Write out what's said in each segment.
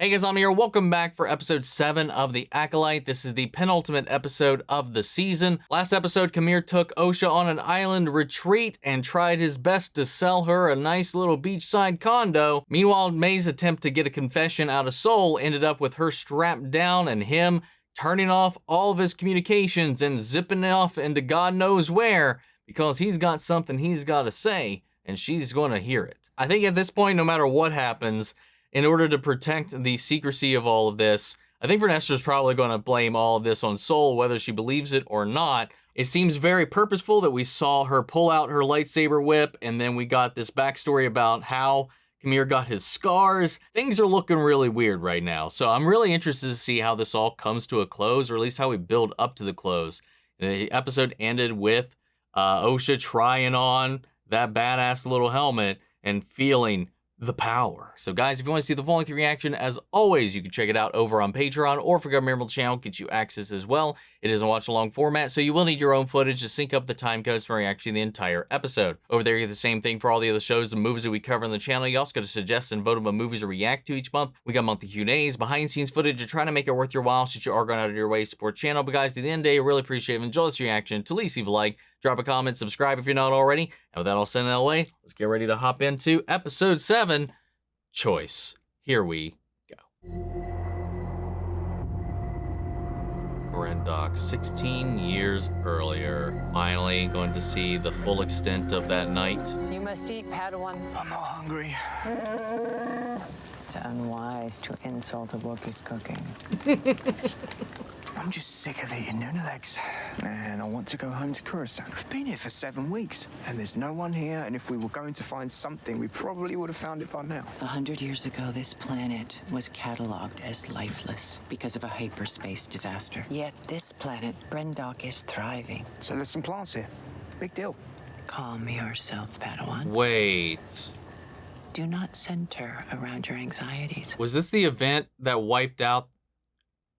Hey guys, I'm here. Welcome back for episode 7 of The Acolyte. This is the penultimate episode of the season. Last episode, Qimir took Osha on an island retreat and tried his best to sell her a nice little beachside condo. Meanwhile, May's attempt to get a confession out of Seoul ended up with her strapped down and him turning off all of his communications and zipping off into God knows where because he's got something he's got to say and she's going to hear it. I think at this point, no matter what happens, in order to protect the secrecy of all of this, I think Vernestra's probably going to blame all of this on Seoul, whether she believes it or not. It seems very purposeful that we saw her pull out her lightsaber whip, and then we got this backstory about how Qimir got his scars. Things are looking really weird right now, so I'm really interested to see how this all comes to a close, or at least how we build up to the close. The episode ended with Osha trying on that badass little helmet and feeling the power. So guys, if you want to see the full length reaction, as always, you can check it out over on Patreon, or if you go to Mirable's channel, get you access as well. It is a watch along format, so you will need your own footage to sync up the time codes for reacting the entire episode. Over there, you get the same thing for all the other shows and movies that we cover on the channel. You also get to suggest and vote about movies to react to each month. We got monthly Q&As, behind the scenes footage, to trying to make it worth your while since you are going out of your way to support the channel. But guys, at the end of the day, I really appreciate it. Enjoy this reaction. To least leave a like, drop a comment, subscribe if you're not already. And with that all said and away, let's get ready to hop into episode 7, Choice. Here we go. Brendok, 16 years earlier, finally going to see the full extent of that night. You must eat, Padawan. I'm not hungry. It's unwise to insult a Wookiee's cooking. I'm just sick of eating Nuna legs. And I want to go home to Coruscant. We've been here for 7 weeks, and there's no one here, and if we were going to find something, we probably would have found it by now. 100 years ago, this planet was cataloged as lifeless because of a hyperspace disaster. Yet this planet, Brendok, is thriving. So there's some plants here. Big deal. Calm yourself, Padawan. Wait. Do not center around your anxieties. Was this the event that wiped out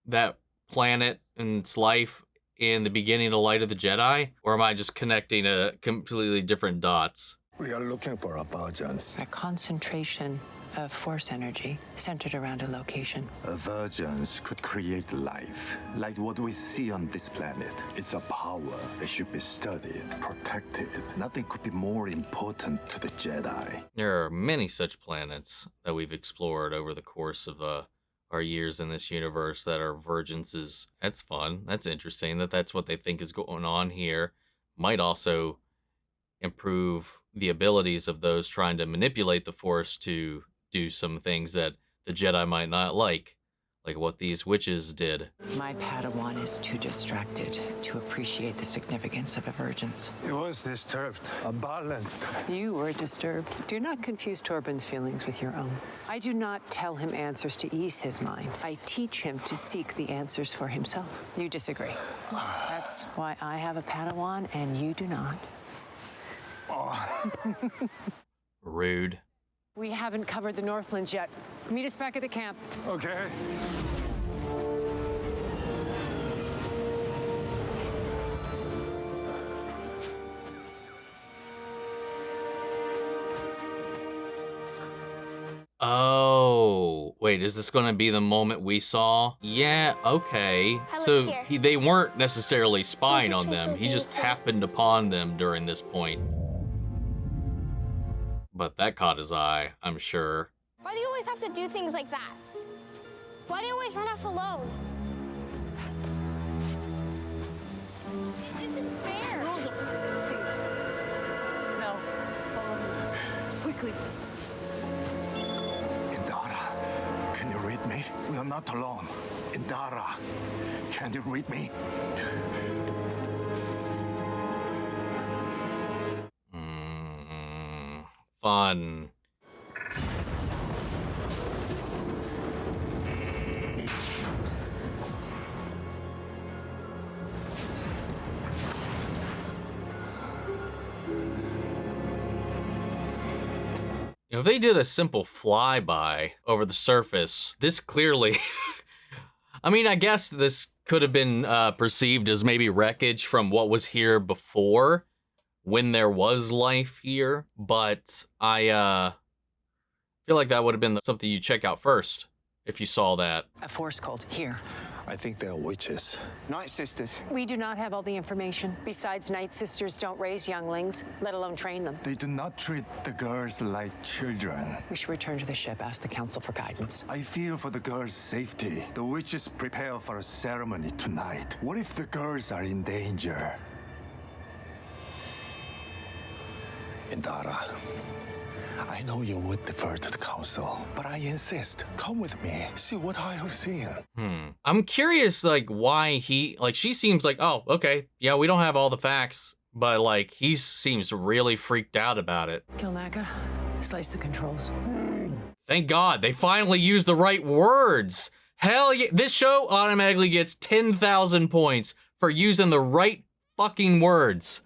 that planet and its life in the beginning of Light of the Jedi? Or am I just connecting a completely different dots? We are looking for a virgins. A concentration of force energy centered around a location. A virgins could create life, like what we see on this planet. It's a power that should be studied, protected. Nothing could be more important to the Jedi. There are many such planets that we've explored over the course of our years in this universe that are virginses. That's fun. That's interesting that's what they think is going on here. Might also improve the abilities of those trying to manipulate the Force to do some things that the Jedi might not like what these witches did. My Padawan is too distracted to appreciate the significance of emergence. It was disturbed, unbalanced. You were disturbed. Do not confuse Torbin's feelings with your own. I do not tell him answers to ease his mind. I teach him to seek the answers for himself. You disagree. That's why I have a Padawan and you do not. Rude. We haven't covered the Northlands yet. Meet us back at the camp. Okay. Oh, wait, is this gonna be the moment we saw? Yeah, okay. So they weren't necessarily spying on them. He just happened upon them during this point. But that caught his eye, I'm sure. Why do you always have to do things like that? Why do you always run off alone? This isn't fair. No. Quickly. Indara, can you read me? We are not alone. Indara, can you read me? Fun. If they did a simple flyby over the surface, this clearly, I mean, I guess this could have been perceived as maybe wreckage from what was here before, when there was life here, but I feel like that would have been something you check out first if you saw that. A force cult here. I think they are witches. Night Sisters. We do not have all the information. Besides, Night Sisters don't raise younglings, let alone train them. They do not treat the girls like children. We should return to the ship, ask the council for guidance. I fear for the girls' safety. The witches prepare for a ceremony tonight. What if the girls are in danger? Indara, I know you would defer to the council, but I insist. Come with me. See what I have seen. I'm curious, like, why she seems like, oh, okay, yeah, we don't have all the facts, but, like, he seems really freaked out about it. Kelnacca, slice the controls. Thank God, they finally used the right words. Hell yeah, this show automatically gets 10,000 points for using the right fucking words.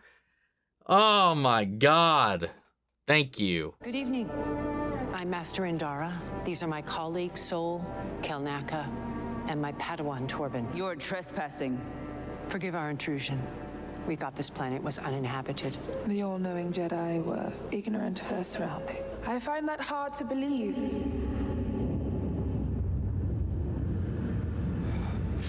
Oh my God. Thank you. Good evening. I'm Master Indara. These are my colleagues, Sol, Kelnacca, and my Padawan, Torbin. You're trespassing. Forgive our intrusion. We thought this planet was uninhabited. The all-knowing Jedi were ignorant of their surroundings. I find that hard to believe.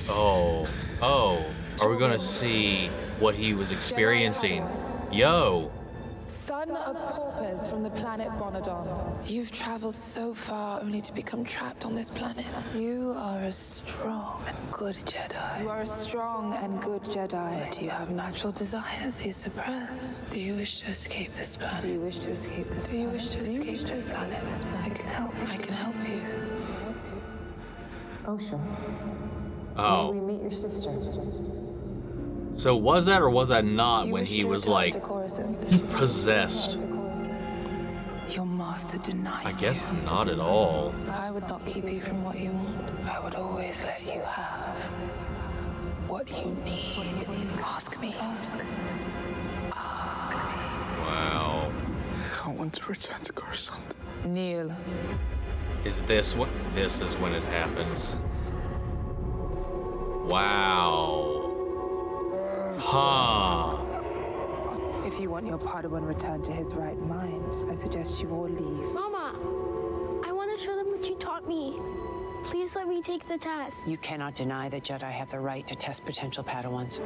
Oh, are we gonna see what he was experiencing? Yo. Son of paupers from the planet Bonadon. You've traveled so far only to become trapped on this planet. You are a strong and good Jedi. You are a strong and good Jedi. But you have natural desires you suppress. Do you wish to escape this planet? Do you wish to escape this planet? Do you wish to escape this planet? I can help. I can help you. Osha, Oh. may we meet your sister? So was that or was that not You when wish he to was return like to Coruscant? possessed? Your master denies I guess you. not at all. I would not keep you from what you want. I would always let you have what you need. Ask me. Ask me. Wow. I want to return to Coruscant. Kneel. Is this what? This is when it happens. Wow. Huh. If you want your Padawan returned to his right mind, I suggest you all leave. Mama, I want to show them what you taught me. Please let me take the test. You cannot deny that Jedi have the right to test potential Padawans.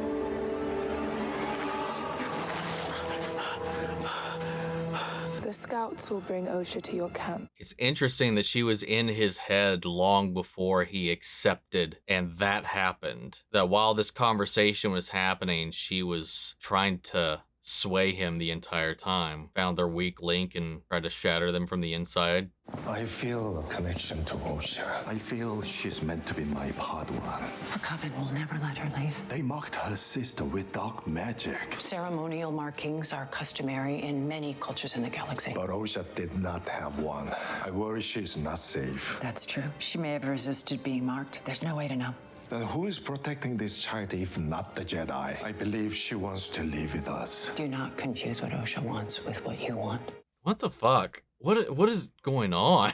The scouts will bring Osha to your camp. It's interesting that she was in his head long before he accepted, and that happened. That while this conversation was happening, she was trying to sway him the entire time. Found their weak link and tried to shatter them from the inside. I feel a connection to Osha. I feel she's meant to be my Padawan. Her coven will never let her leave. They marked her sister with dark magic. Ceremonial markings are customary in many cultures in the galaxy. But Osha did not have one. I worry she's not safe. That's true. She may have resisted being marked. There's no way to know. Then who is protecting this child if not the Jedi? I believe she wants to live with us. Do not confuse what Osha wants with what you want. What the fuck? What is going on?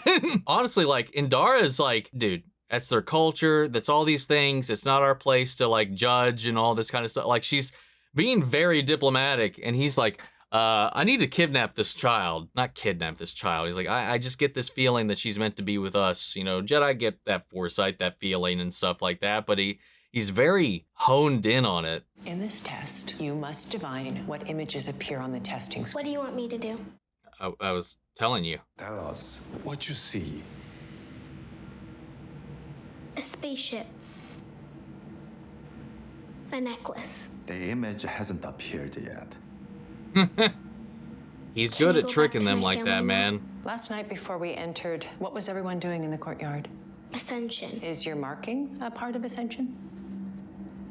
Honestly, like, Indara is like, dude, that's their culture. That's all these things. It's not our place to, like, judge and all this kind of stuff. Like, she's being very diplomatic, and he's like, I need to kidnap this child. Not kidnap this child. He's like, I just get this feeling that she's meant to be with us. You know, Jedi get that foresight, that feeling and stuff like that, but he's very honed in on it. In this test, you must divine what images appear on the testing screen. What do you want me to do? I was telling you. Tell us what you see. A spaceship. A necklace. The image hasn't appeared yet. He's Can good we at go tricking back to them my like that, family now? man. Last night before we entered, what was everyone doing in the courtyard? Ascension. Is your marking a part of Ascension?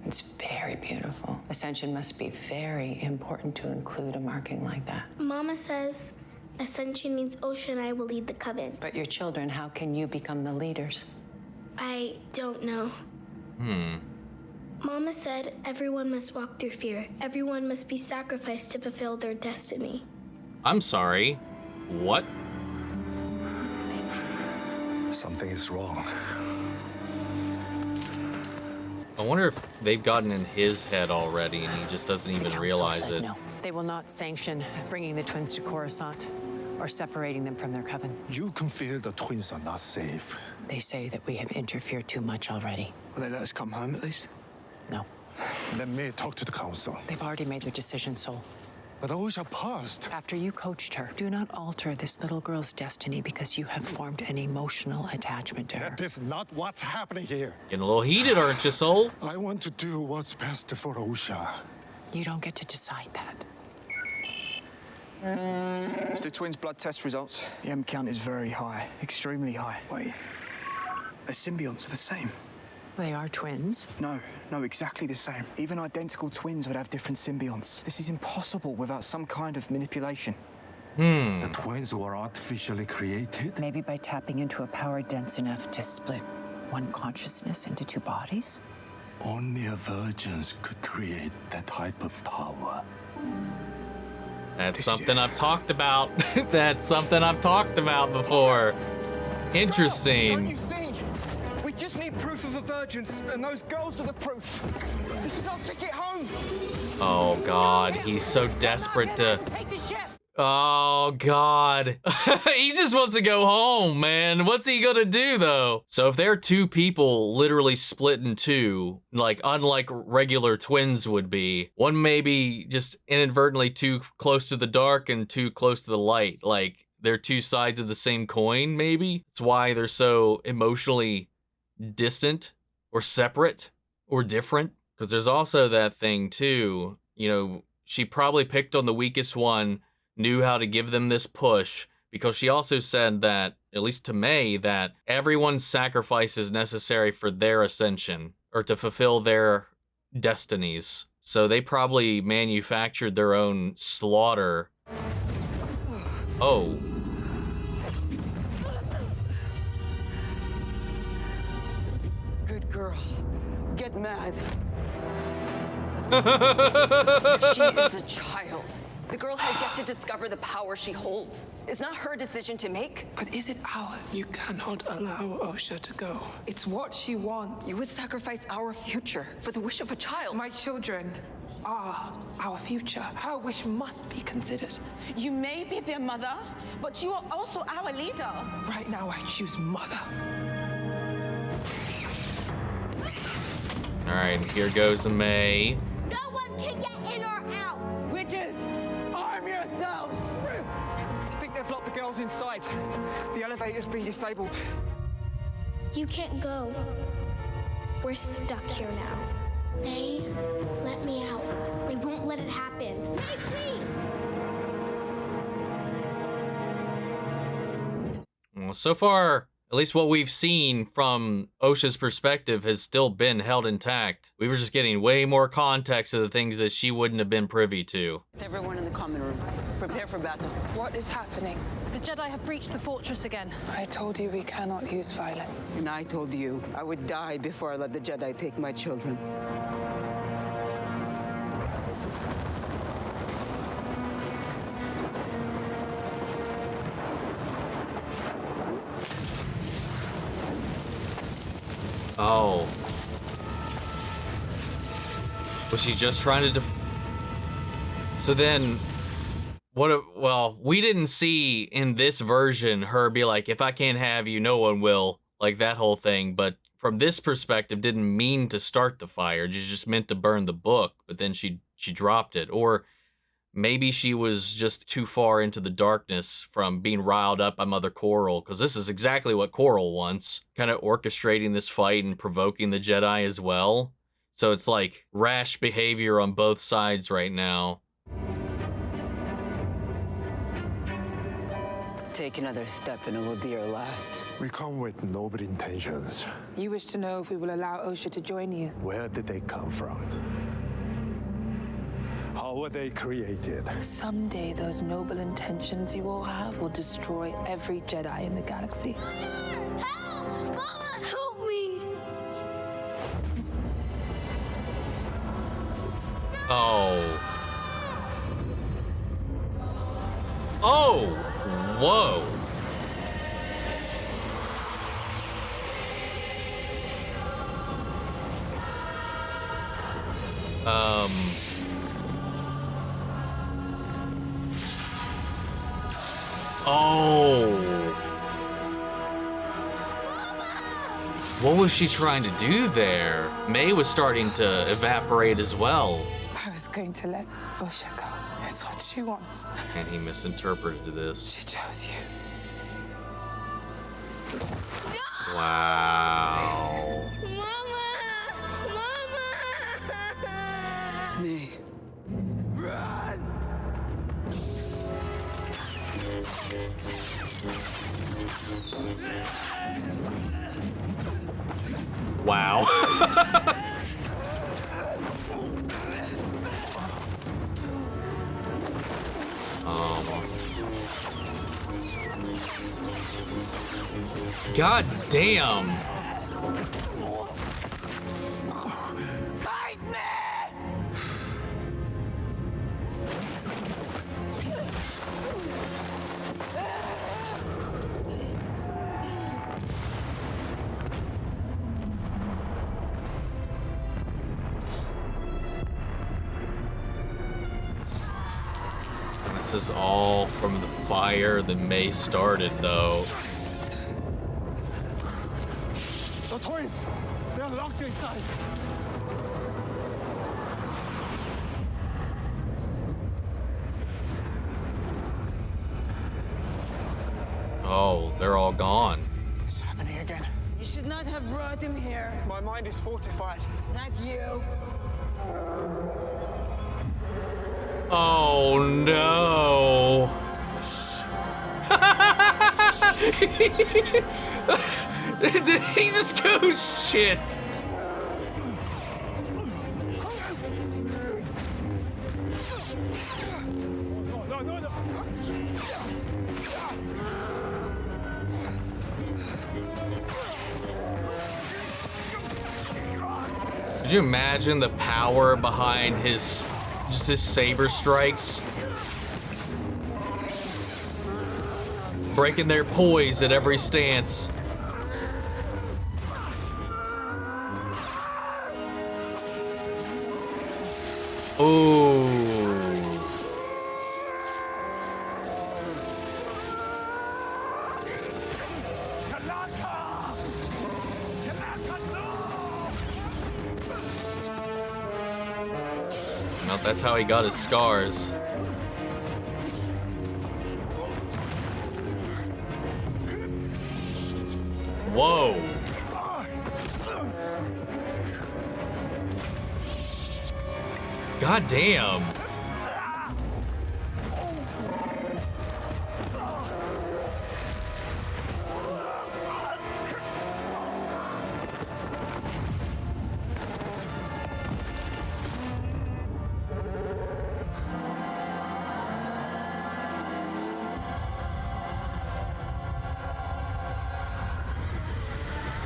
It's very beautiful. Ascension must be very important to include a marking like that. Mama says Ascension means Osha and I will lead the coven. But your children, how can you become the leaders? I don't know. Mama said everyone must walk through fear. Everyone must be sacrificed to fulfill their destiny. I'm sorry. What? Something is wrong. I wonder if they've gotten in his head already and he just doesn't The even council realize said it. No. They will not sanction bringing the twins to Coruscant. or separating them from their coven. You can feel the twins are not safe. They say that we have interfered too much already. Will they let us come home at least? No, Let me talk to the council. they've already made their decision, Soul. But Osha passed. After you coached her, do not alter this little girl's destiny because you have formed an emotional attachment to her. That is not what's happening here. Getting a little heated, aren't you, Soul? I want to do what's best for Osha. You don't get to decide that. It's the twins' blood test results. The M count is very high, extremely high. Wait, their symbionts are the same. They are twins. No, exactly the same. Even identical twins would have different symbionts. This is impossible without some kind of manipulation. The twins were artificially created? Maybe by tapping into a power dense enough to split one consciousness into two bodies? Only a virgins could create that type of power. That's something I've talked about. That's something I've talked about before. Don't Interesting. you see? We just need proof of a virgins, and those girls are the proof. This is our ticket home. Oh, God. He's so desperate to... Take the ship. Oh, God. He just wants to go home, man. What's he gonna do, though? So if there are two people literally split in two, like unlike regular twins would be, one may be just inadvertently too close to the dark and too close to the light. Like, they're two sides of the same coin, maybe? It's why they're so emotionally distant or separate or different. Because there's also that thing, too. You know, she probably picked on the weakest one, knew how to give them this push, because she also said that, at least to May, that everyone's sacrifice is necessary for their ascension, or to fulfill their destinies. So they probably manufactured their own slaughter. Oh. Good girl. Get mad. She is a child. The girl has yet to discover the power she holds. It's not her decision to make. But is it ours? You cannot allow Osha to go. It's what she wants. You would sacrifice our future for the wish of a child. My children are our future. Her wish must be considered. You may be their mother, but you are also our leader. Right now, I choose mother. All right, here goes May. No one can get in or out. Witches, arm yourselves. I think they've locked the girls inside. The elevator's been disabled. You can't go. We're stuck here now. May, let me out. We won't let it happen. May, please! Well, so far, at least what we've seen from Osha's perspective has still been held intact. We were just getting way more context of the things that she wouldn't have been privy to. Everyone in the common room, prepare for battle. What is happening? The Jedi have breached the fortress again. I told you we cannot use violence. And I told you I would die before I let the Jedi take my children. Oh. Was she just trying to So then, well, we didn't see in this version her be like, if I can't have you, no one will. Like that whole thing. But from this perspective, didn't mean to start the fire. She just meant to burn the book. But then she dropped it. Or maybe she was just too far into the darkness from being riled up by Mother Coral, because this is exactly what Coral wants, kind of orchestrating this fight and provoking the Jedi as well. So it's like rash behavior on both sides right now. Take another step and it will be your last. We come with noble intentions. You wish to know if we will allow Osha to join you. Where did they come from? How were they created? Someday, those noble intentions you all have will destroy every Jedi in the galaxy. Help! Mama, help me! Oh. Oh! Whoa. What was she trying to do there? May was starting to evaporate as well. I was going to let Osha go. It's what she wants. And he misinterpreted this. She chose you. Wow. Me. Run! Wow. God damn. Fight me! This is all from the fire that May started, though. The twins! They're locked inside! Oh, they're all gone. It's happening again. You should not have brought him here. My mind is fortified. Not you. Oh no. Did he just go shit? Could you imagine the power behind his saber strikes? Breaking their poise at every stance. Ooh. Well, that's how he got his scars. Whoa. God damn.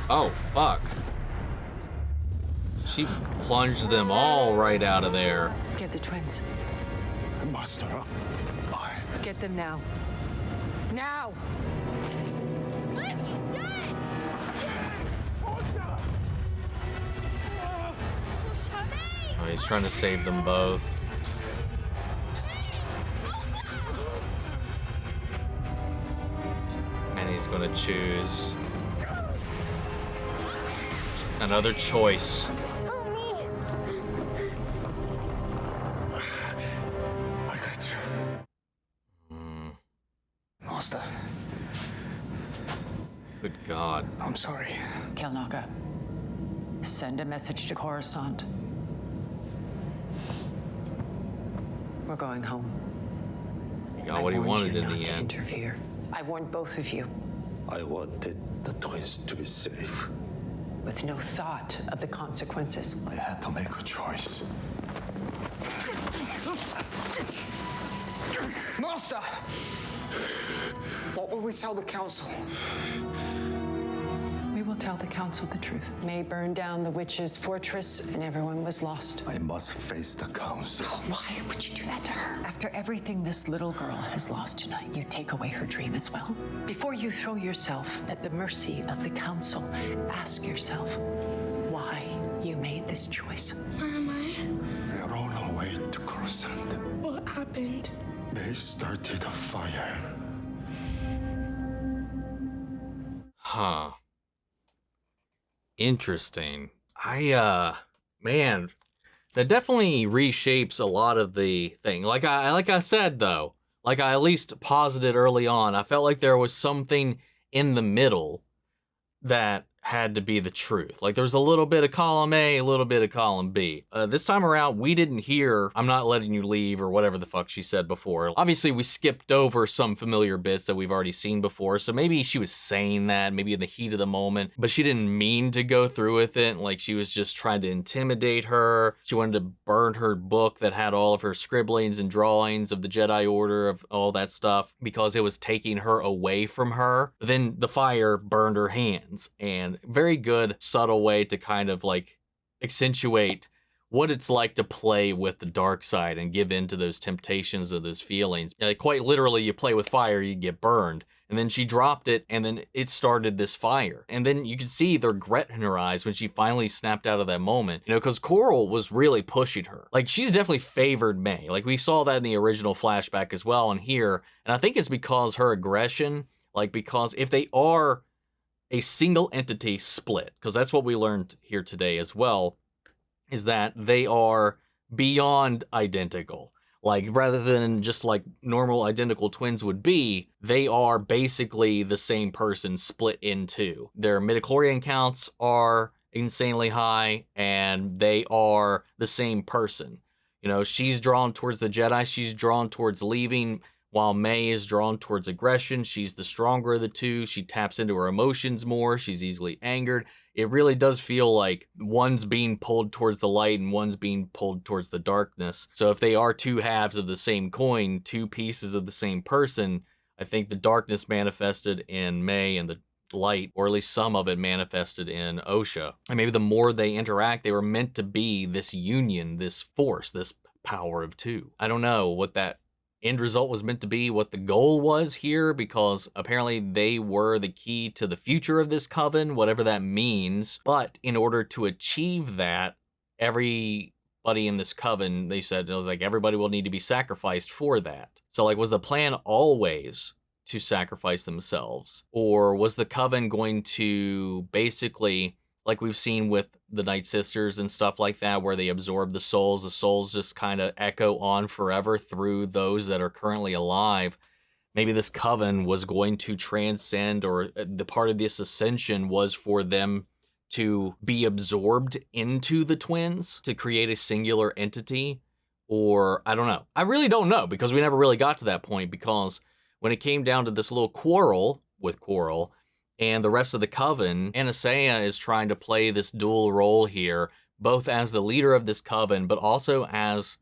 Oh, fuck. She plunged them all right out of there. Get the twins. Master, Get them now. Now! What have you done? Oh, he's trying to save them both. And he's gonna choose another choice. Help me. I got you. Master. Good God. I'm sorry. Kelnacca, send a message to Coruscant. We're going home. He got what he wanted in the end. Interfere. I warned both of you. I wanted the twins to be safe. With no thought of the consequences. I had to make a choice. Master! What will we tell the council? We will tell the council the truth. May burned down the witch's fortress and everyone was lost. I must face the council. Why would you do that to her? After everything this little girl has lost tonight, you take away her dream as well? Before you throw yourself at the mercy of the council, ask yourself why you made this choice. Where am I? We're on our way to Coruscant. What happened? They started a fire. Huh. Interesting. Man, that definitely reshapes a lot of the thing. Like I said though, like I at least posited early on, I felt like there was something in the middle that had to be the truth. Like there was a little bit of column A, a little bit of column B. This time around, we didn't hear, "I'm not letting you leave," or whatever the fuck she said before. Obviously, we skipped over some familiar bits that we've already seen before, so maybe she was saying that, maybe in the heat of the moment, but she didn't mean to go through with it. Like she was just trying to intimidate her. She wanted to burn her book that had all of her scribblings and drawings of the Jedi Order, of all that stuff, because it was taking her away from her. But then the fire burned her hands, and very good subtle way to kind of like accentuate what it's like to play with the dark side and give in to those temptations of those feelings. Like quite literally, you play with fire, you get burned. And then she dropped it, and then it started this fire. And then you could see the regret in her eyes when she finally snapped out of that moment. You know, because Coral was really pushing her. Like, she's definitely favored May. Like, we saw that in the original flashback as well and here. And I think it's because her aggression, like, because if they are a single entity split, because that's what we learned here today as well, is that they are beyond identical. Like, rather than just like normal identical twins would be, they are basically the same person split in two. Their midichlorian counts are insanely high, and they are the same person. You know, she's drawn towards the Jedi, she's drawn towards leaving, while May is drawn towards aggression. She's the stronger of the two. She taps into her emotions more. She's easily angered. It really does feel like one's being pulled towards the light and one's being pulled towards the darkness. So if they are two halves of the same coin, two pieces of the same person, I think the darkness manifested in May and the light, or at least some of it, manifested in Osha. And maybe the more they interact, they were meant to be this union, this force, this power of two. I don't know what that end result was meant to be, what the goal was here, because apparently they were the key to the future of this coven, whatever that means. But in order to achieve that, everybody in this coven, they said, it was like everybody will need to be sacrificed for that. So like, was the plan always to sacrifice themselves? Or was the coven going to basically, like we've seen with the Night Sisters and stuff like that, where they absorb the souls just kind of echo on forever through those that are currently alive. Maybe this coven was going to transcend, or the part of this ascension was for them to be absorbed into the twins to create a singular entity. Or I don't know. I really don't know, because we never really got to that point, because when it came down to this little quarrel with Coral and the rest of the coven, Aniseya is trying to play this dual role here, both as the leader of this coven, but also as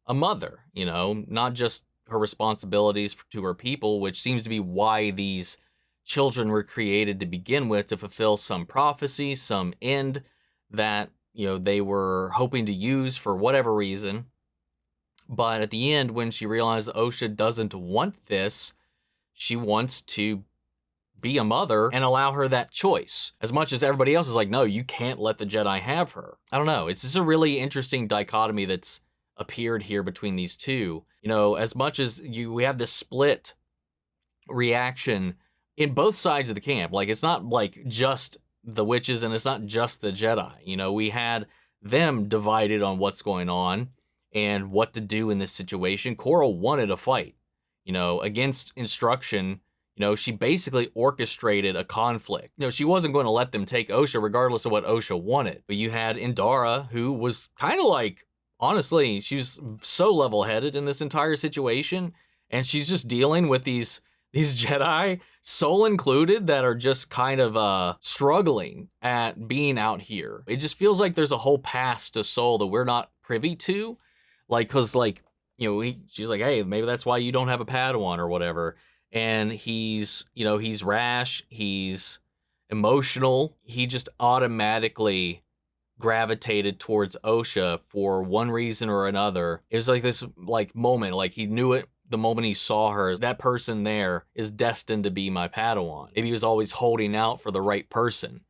a mother, you know, not just her responsibilities to her people, which seems to be why these children were created to begin with, to fulfill some prophecy, some end that, you know, they were hoping to use for whatever reason. But at the end, when she realized Osha doesn't want this, she wants to be a mother and allow her that choice, as much as everybody else is like, no, you can't let the Jedi have her. I don't know. It's just a really interesting dichotomy that's appeared here between these two. You know, as much as we have this split reaction in both sides of the camp. Like, it's not like just the witches and it's not just the Jedi. You know, we had them divided on what's going on and what to do in this situation. Coral wanted a fight, you know, against instruction. You know, she basically orchestrated a conflict. You know, she wasn't going to let them take Osha regardless of what Osha wanted. But you had Indara, who was kind of like, honestly, she was so level-headed in this entire situation. And she's just dealing with these Jedi, Soul included, that are just kind of struggling at being out here. It just feels like there's a whole past to Soul that we're not privy to. Like, because, like, you know, she's like, hey, maybe that's why you don't have a Padawan or whatever. And he's, you know, he's rash, he's emotional. He just automatically gravitated towards Osha for one reason or another. It was like this, like, moment, like he knew it the moment he saw her. That person there is destined to be my Padawan. Maybe he was always holding out for the right person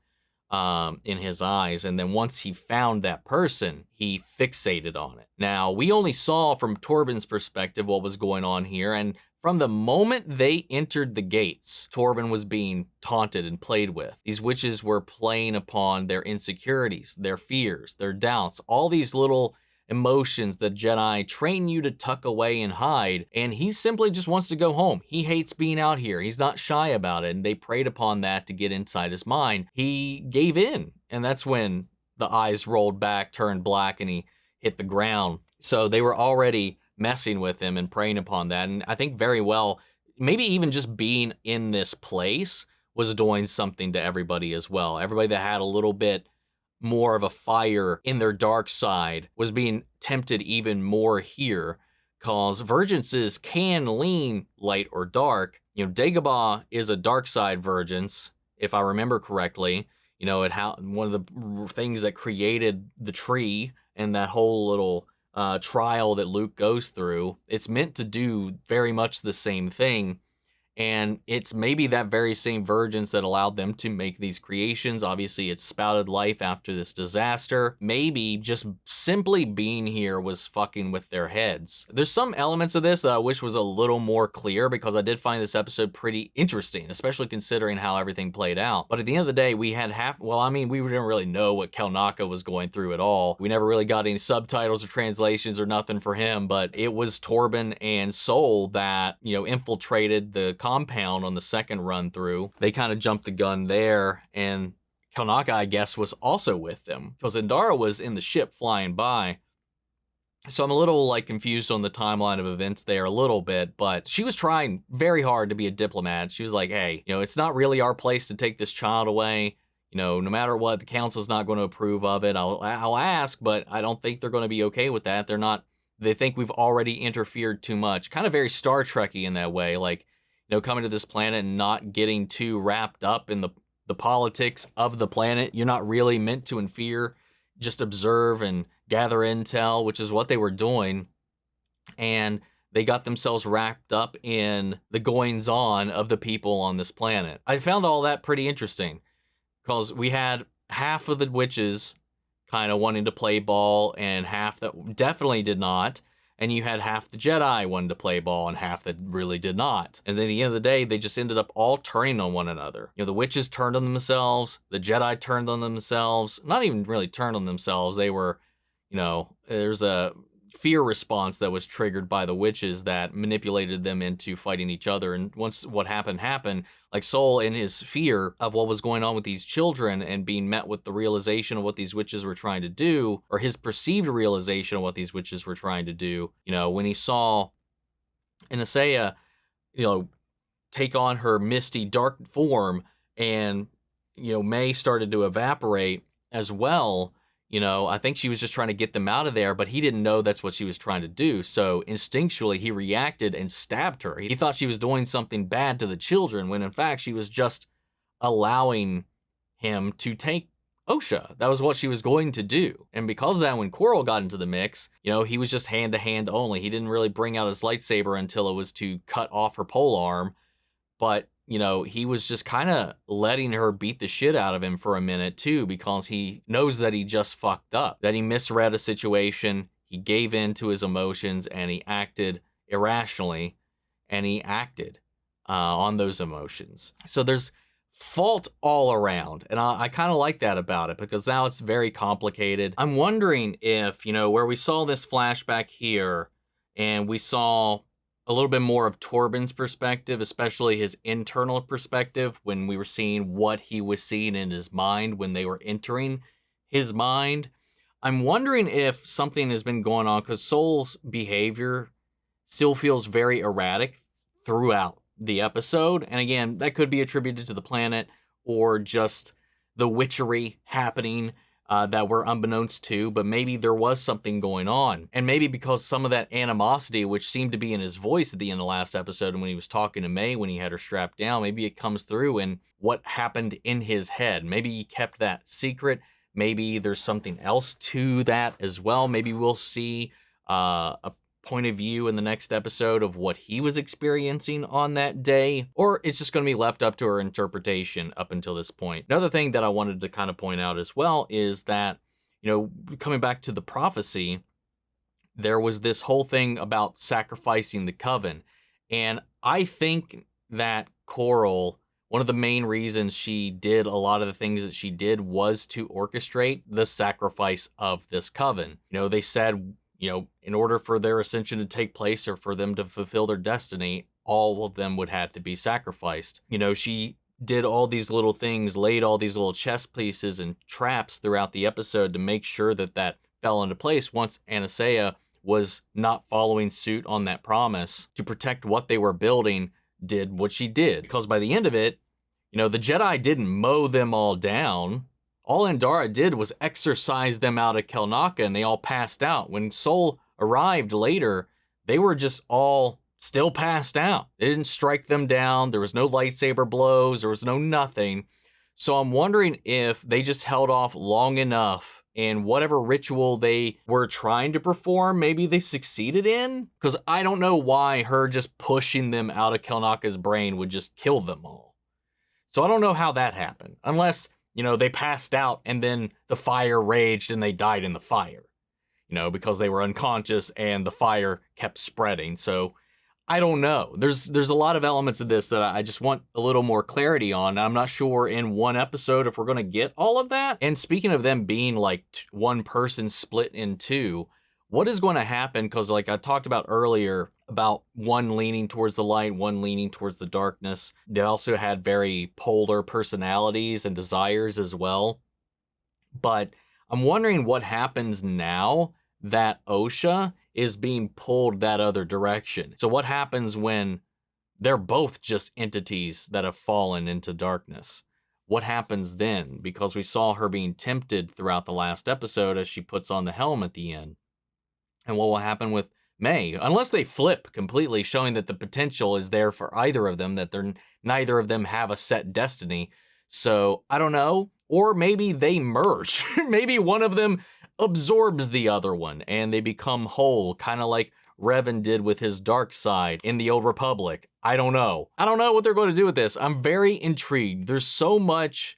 in his eyes. And then once he found that person, he fixated on it. Now, we only saw from Torbin's perspective what was going on here. And From the moment they entered the gates, Torbin was being taunted and played with. These witches were playing upon their insecurities, their fears, their doubts, all these little emotions that Jedi train you to tuck away and hide, and he simply just wants to go home. He hates being out here. He's not shy about it, and they preyed upon that to get inside his mind. He gave in, and that's when the eyes rolled back, turned black, and he hit the ground. So they were already messing with him and preying upon that, and I think very well, maybe even just being in this place was doing something to everybody as well. Everybody that had a little bit more of a fire in their dark side was being tempted even more here, cause virginces can lean light or dark. You know, Dagobah is a dark side virgins, if I remember correctly. You know, one of the things that created the tree and that whole little trial that Luke goes through, it's meant to do very much the same thing. And it's maybe that very same virgins that allowed them to make these creations. Obviously, it spouted life after this disaster. Maybe just simply being here was fucking with their heads. There's some elements of this that I wish was a little more clear, because I did find this episode pretty interesting, especially considering how everything played out. But at the end of the day, we had we didn't really know what Kelnacca was going through at all. We never really got any subtitles or translations or nothing for him, but it was Torbin and Sol that, you know, infiltrated the compound on the second run through. They kind of jumped the gun there, and Kelnacca, I guess, was also with them, because Indara was in the ship flying by. So I'm a little confused on the timeline of events there a little bit, but she was trying very hard to be a diplomat. She was like, hey, you know, it's not really our place to take this child away. You know, no matter what, the council's not going to approve of it. I'll ask, but I don't think they're going to be okay with that. They think we've already interfered too much. Kind of very Star Trek-y in that way, coming to this planet and not getting too wrapped up in the politics of the planet. You're not really meant to interfere, just observe and gather intel, which is what they were doing. And they got themselves wrapped up in the goings-on of the people on this planet. I found all that pretty interesting, because we had half of the witches kind of wanting to play ball and half that definitely did not. And you had half the Jedi wanted to play ball and half that really did not. And then at the end of the day, they just ended up all turning on one another. You know, the witches turned on themselves, the Jedi turned on themselves, not even really turned on themselves. They were, there's a fear response that was triggered by the witches that manipulated them into fighting each other. And once what happened, like Sol, in his fear of what was going on with these children and being met with the realization of what these witches were trying to do, or his perceived realization of what these witches were trying to do, when he saw Aniseya, take on her misty dark form, and, May started to evaporate as well. I think she was just trying to get them out of there, but he didn't know that's what she was trying to do. So instinctually, he reacted and stabbed her. He thought she was doing something bad to the children, when in fact, she was just allowing him to take Osha. That was what she was going to do. And because of that, when Quarrel got into the mix, he was just hand to hand only. He didn't really bring out his lightsaber until it was to cut off her pole arm. But he was just kind of letting her beat the shit out of him for a minute too, because he knows that he just fucked up, that he misread a situation, he gave in to his emotions, and he acted irrationally, and he acted on those emotions. So there's fault all around, and I kind of like that about it, because now it's very complicated. I'm wondering if, where we saw this flashback here, and we saw a little bit more of Torbin's perspective, especially his internal perspective, when we were seeing what he was seeing in his mind when they were entering his mind. I'm wondering if something has been going on, because Sol's behavior still feels very erratic throughout the episode. And again, that could be attributed to the planet or just the witchery happening that we're unbeknownst to, but maybe there was something going on. And maybe because some of that animosity, which seemed to be in his voice at the end of last episode, and when he was talking to May, when he had her strapped down, maybe it comes through in what happened in his head. Maybe he kept that secret. Maybe there's something else to that as well. Maybe we'll see a point of view in the next episode of what he was experiencing on that day, or it's just going to be left up to her interpretation up until this point. Another thing that I wanted to kind of point out as well is that, coming back to the prophecy, there was this whole thing about sacrificing the coven. And I think that Coral, one of the main reasons she did a lot of the things that she did was to orchestrate the sacrifice of this coven. They said, in order for their ascension to take place or for them to fulfill their destiny, all of them would have to be sacrificed. She did all these little things, laid all these little chess pieces and traps throughout the episode to make sure that fell into place once Aniseya was not following suit on that promise to protect what they were building, did what she did. Because by the end of it, the Jedi didn't mow them all down. All Indara did was exorcise them out of Kelnacca, and they all passed out. When Sol arrived later, they were just all still passed out. They didn't strike them down. There was no lightsaber blows. There was no nothing. So I'm wondering if they just held off long enough and whatever ritual they were trying to perform, maybe they succeeded in? Because I don't know why her just pushing them out of Kelnacca's brain would just kill them all. So I don't know how that happened. Unless, they passed out and then the fire raged and they died in the fire. Because they were unconscious and the fire kept spreading. So I don't know. There's a lot of elements of this that I just want a little more clarity on. I'm not sure in one episode if we're going to get all of that. And speaking of them being like one person split in two, what is going to happen? Because like I talked about earlier about one leaning towards the light, one leaning towards the darkness. They also had very polar personalities and desires as well. But I'm wondering what happens now that Osha is being pulled that other direction. So what happens when they're both just entities that have fallen into darkness? What happens then? Because we saw her being tempted throughout the last episode as she puts on the helm at the end. And what will happen with May? Unless they flip completely, showing that the potential is there for either of them, that neither of them have a set destiny. So I don't know. Or maybe they merge. Maybe one of them absorbs the other one and they become whole, kind of like Revan did with his dark side in the Old Republic. I don't know what they're going to do with this. I'm very intrigued. There's so much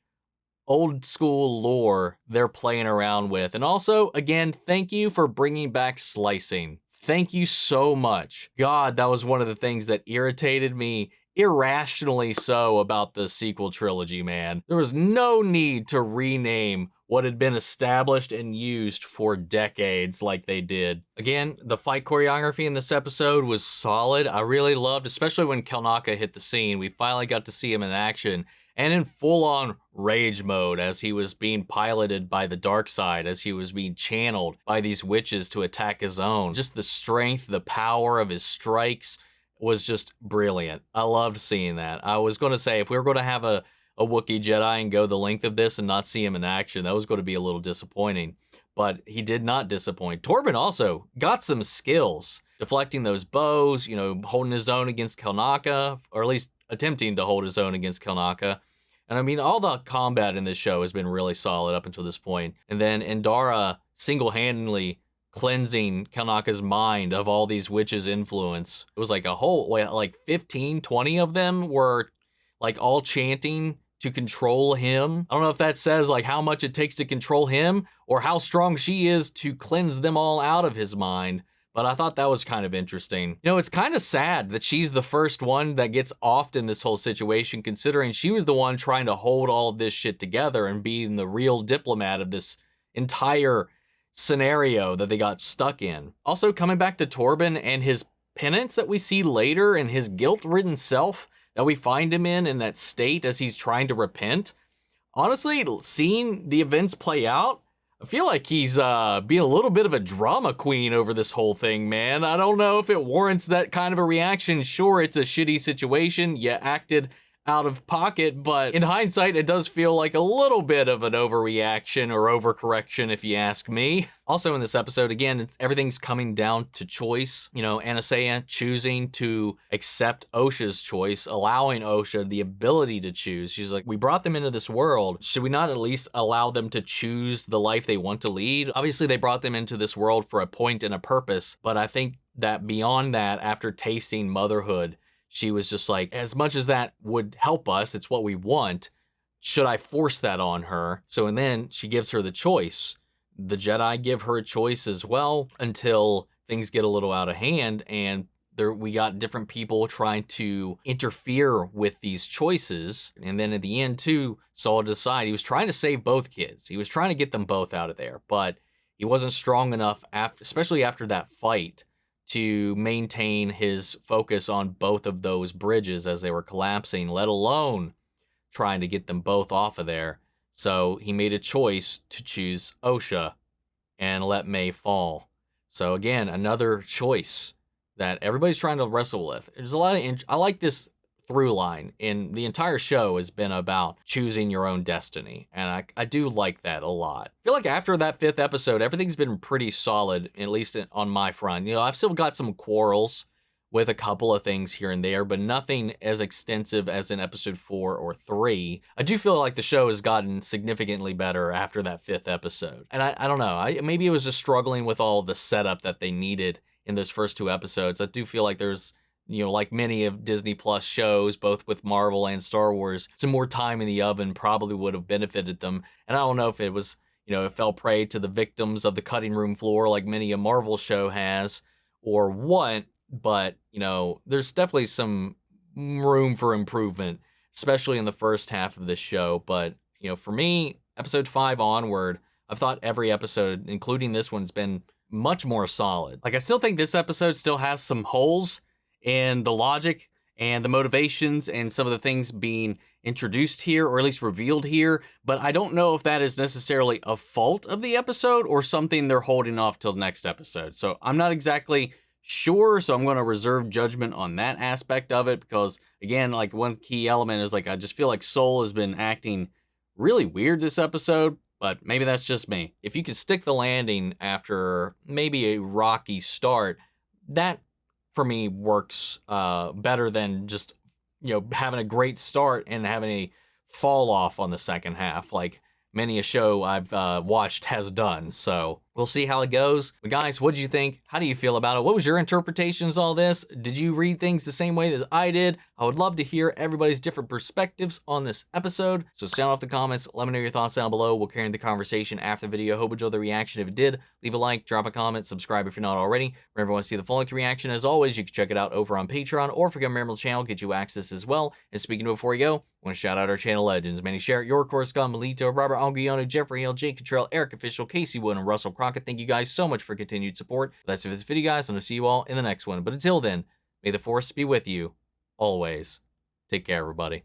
old school lore they're playing around with. And also, again, thank you for bringing back slicing. Thank you so much. God, that was one of the things that irritated me irrationally so about the sequel trilogy, man. There was no need to rename what had been established and used for decades like they did. Again, the fight choreography in this episode was solid. I really loved, especially when Kelnacca hit the scene. We finally got to see him in action and in full-on rage mode as he was being piloted by the dark side, as he was being channeled by these witches to attack his own. Just the strength, the power of his strikes was just brilliant. I loved seeing that. I was going to say, if we were going to have a Wookiee Jedi and go the length of this and not see him in action, that was going to be a little disappointing. But he did not disappoint. Torbin also got some skills, deflecting those bows, holding his own against Kelnacca, or at least attempting to hold his own against Kelnacca. And I mean, all the combat in this show has been really solid up until this point. And then Indara single-handedly cleansing Kelnacca's mind of all these witches' influence. It was like a whole, like 15, 20 of them were like all chanting to control him. I don't know if that says like how much it takes to control him or how strong she is to cleanse them all out of his mind. But I thought that was kind of interesting. It's kind of sad that she's the first one that gets offed in this whole situation, considering she was the one trying to hold all of this shit together and being the real diplomat of this entire scenario that they got stuck in. Also, coming back to Torbin and his penance that we see later and his guilt-ridden self that we find him in that state as he's trying to repent. Honestly, seeing the events play out, I feel like he's being a little bit of a drama queen over this whole thing, man. I don't know if it warrants that kind of a reaction. Sure, it's a shitty situation. You acted out of pocket, but in hindsight, it does feel like a little bit of an overreaction or overcorrection, if you ask me. Also in this episode, again, everything's coming down to choice. Aniseya choosing to accept Osha's choice, allowing Osha the ability to choose. She's like, we brought them into this world. Should we not at least allow them to choose the life they want to lead? Obviously, they brought them into this world for a point and a purpose, but I think that beyond that, after tasting motherhood, she was just like, as much as that would help us, it's what we want, should I force that on her? So, and then she gives her the choice. The Jedi give her a choice as well until things get a little out of hand and we got different people trying to interfere with these choices. And then at the end, too, Saul decided he was trying to save both kids. He was trying to get them both out of there, but he wasn't strong enough, especially after that fight, to maintain his focus on both of those bridges as they were collapsing, let alone trying to get them both off of there. So he made a choice to choose Osha and let May fall. So again, another choice that everybody's trying to wrestle with. There's a lot of I like this through line in the entire show has been about choosing your own destiny. And I do like that a lot. I feel like after that 5th episode, everything's been pretty solid, at least on my front. You know, I've still got some quarrels with a couple of things here and there, but nothing as extensive as in episode 4 or 3. I do feel like the show has gotten significantly better after that 5th episode. And I don't know, maybe it was just struggling with all the setup that they needed in those first 2 episodes. I do feel like there's, you know, like many of Disney Plus shows, both with Marvel and Star Wars, some more time in the oven probably would have benefited them. And I don't know if it was, you know, it fell prey to the victims of the cutting room floor like many a Marvel show has, or what, but, you know, there's definitely some room for improvement, especially in the first half of this show. But, you know, for me, episode 5 onward, I've thought every episode, including this one, has been much more solid. Like, I still think this episode still has some holes in the logic and the motivations and some of the things being introduced here, or at least revealed here, but I don't know if that is necessarily a fault of the episode or something they're holding off till the next episode. So I'm not exactly sure, so I'm going to reserve judgment on that aspect of it, because again, like, one key element is, like, I just feel like Soul has been acting really weird this episode, but maybe that's just me. If you can stick the landing after maybe a rocky start, that for me works better than just, you know, having a great start and having a fall off on the second half, like many a show I've watched has done. So we'll see how it goes. But guys, what did you think? How do you feel about it? What was your interpretations of all this? Did you read things the same way that I did? I would love to hear everybody's different perspectives on this episode. So sound off the comments. Let me know your thoughts down below. We'll carry on the conversation after the video. Hope you enjoyed the reaction. If it did, leave a like, drop a comment, subscribe if you're not already. Remember, want to see the full-length reaction, as always, you can check it out over on Patreon, or if you become a member of the channel, get you access as well. And speaking of before you go, I want to shout out our channel legends: Manny, Sherritt, Yord, Scum, Melito, Robert Anguiano, Jeffrey L, Jake Cottrell, Eric Official, Casey Wood, and Russell Crockett. Thank you guys so much for continued support. That's it for this video, guys, and I'll see you all in the next one. But until then, may the Force be with you always. Take care, everybody.